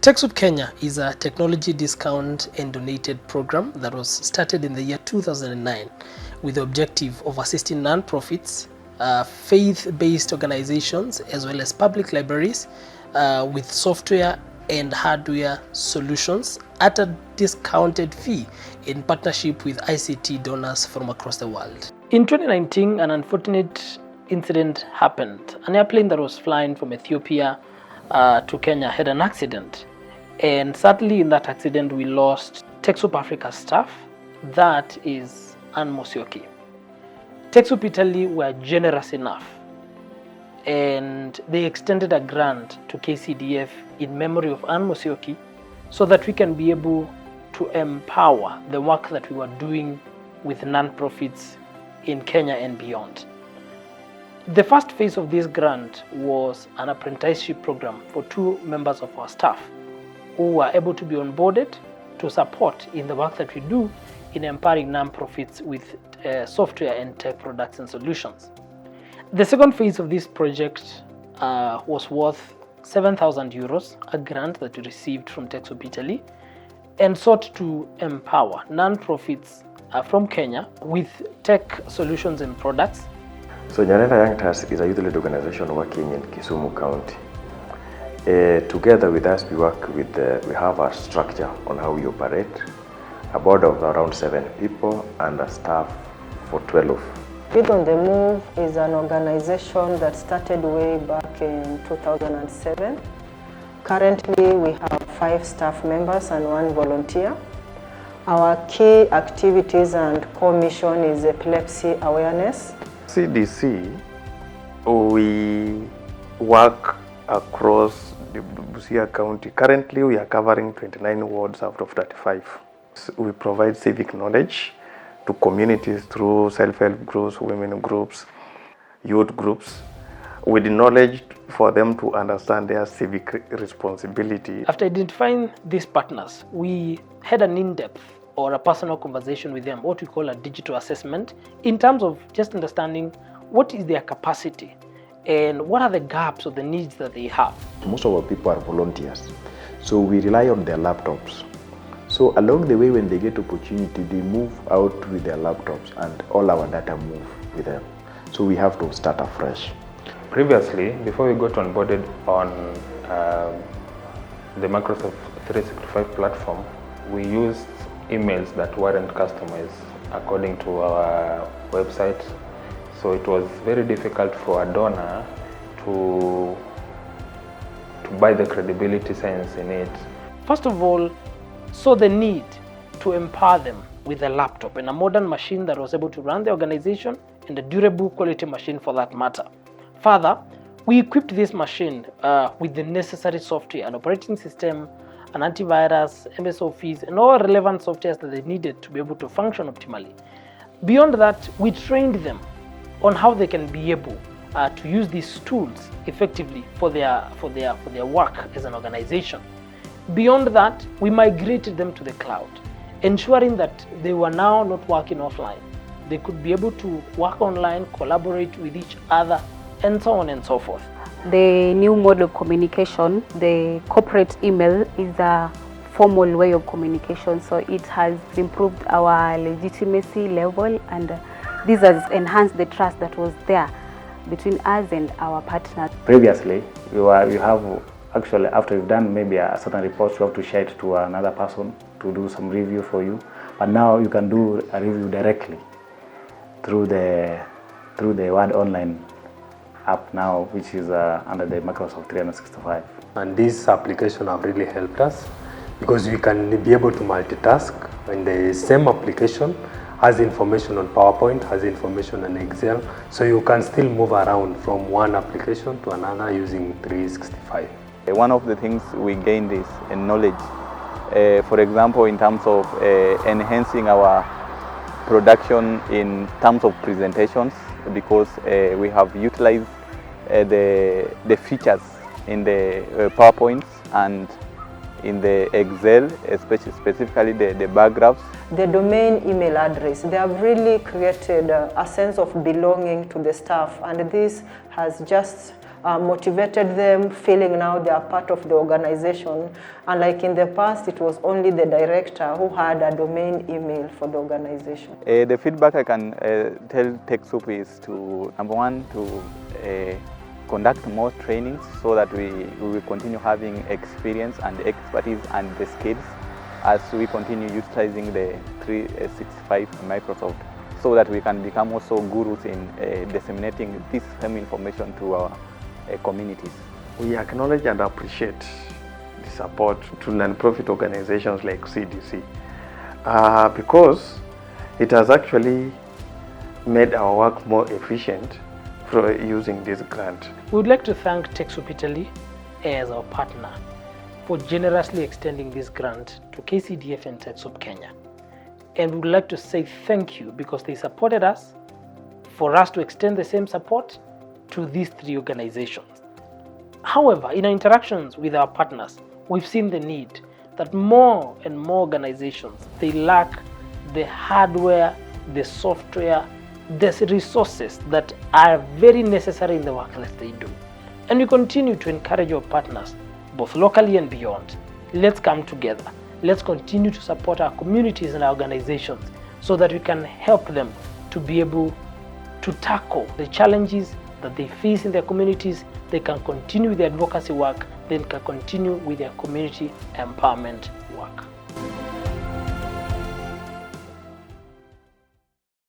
TechSoup Kenya is a technology discount and donated program that was started in the year 2009 with the objective of assisting non-profits, faith-based organizations, as well as public libraries with software and hardware solutions at a discounted fee in partnership with ICT donors from across the world. In 2019, an unfortunate incident happened. An airplane that was flying from Ethiopia to Kenya had an accident. And sadly, in that accident, we lost TechSoup Africa staff. That is Anne Musyoki. TechSoup Italy were generous enough, and they extended a grant to KCDF in memory of Anne Musyoki so that we can be able to empower the work that we were doing with non-profits in Kenya and beyond. The first phase of this grant was an apprenticeship program for 2 members of our staff who were able to be onboarded to support in the work that we do in empowering non-profits with software and tech products and solutions. The second phase of this project was worth 7,000 euros, a grant that we received from TechSoup Italy, and sought to empower non-profits from Kenya with tech solutions and products. So Nyalenda Young Turks is a youth-led organization working in Kisumu County. Together with us, we have a structure on how we operate, a board of around 7 people and a staff for 12. Youth on the Move is an organization that started way back in 2007. Currently, we have 5 staff members and 1 volunteer. Our key activities and core mission is epilepsy awareness. CEDC, we work across the Busia County. Currently, we are covering 29 wards out of 35. We provide civic knowledge to communities through self-help groups, women groups, youth groups, with knowledge for them to understand their civic responsibility. After identifying these partners, we had an in-depth or a personal conversation with them, what we call a digital assessment, in terms of just understanding what is their capacity and what are the gaps or the needs that they have. Most of our people are volunteers, so we rely on their laptops. So along the way, when they get opportunity, they move out with their laptops and all our data move with them. So we have to start afresh. Previously, before we got onboarded on the Microsoft 365 platform, we used emails that weren't customized according to our website. So it was very difficult for a donor to buy the credibility sense in it. First of all, saw the need to empower them with a laptop and a modern machine that was able to run the organization, and a durable quality machine for that matter. Further, we equipped this machine with the necessary software, an operating system, an antivirus, MS Office, and all relevant softwares that they needed to be able to function optimally. Beyond that, we trained them on how they can be able to use these tools effectively for their work as an organization. Beyond that, we migrated them to the cloud, ensuring that they were now not working offline. They could be able to work online, collaborate with each other, and so on and so forth. The new mode of communication, the corporate email, is a formal way of communication, so it has improved our legitimacy level, and this has enhanced the trust that was there between us and our partners. Previously, you have actually, after you've done maybe a certain report, you have to share it to another person to do some review for you. But now you can do a review directly through the Word Online app now, which is under the Microsoft 365. And this application have really helped us because we can be able to multitask, and the same application has information on PowerPoint, has information on Excel, so you can still move around from one application to another using 365. One of the things we gained is knowledge. For example, in terms of enhancing our production in terms of presentations, because we have utilized the features in the PowerPoints and in the Excel, especially specifically the bar graphs. The domain email address, they have really created a sense of belonging to the staff, and this has just motivated them, feeling now they are part of the organization. And like in the past, it was only the director who had a domain email for the organization. The feedback I can tell TechSoup is to, number one, to conduct more trainings so that we will continue having experience and expertise and the skills as we continue utilizing the 365 Microsoft, so that we can become also gurus in disseminating this same information to our communities. We acknowledge and appreciate the support to non-profit organizations like CEDC because it has actually made our work more efficient for using this grant. We would like to thank TechSoup Italy as our partner for generously extending this grant to KCDF and TechSoup Kenya. And we would like to say thank you because they supported us, for us to extend the same support to these three organizations. However, in our interactions with our partners, we've seen the need that more and more organizations, they lack the hardware, the software, the resources that are very necessary in the work that they do. And we continue to encourage our partners, both locally and beyond. Let's come together. Let's continue to support our communities and our organizations so that we can help them to be able to tackle the challenges that they face in their communities. They can continue with their advocacy work, then can continue with their community empowerment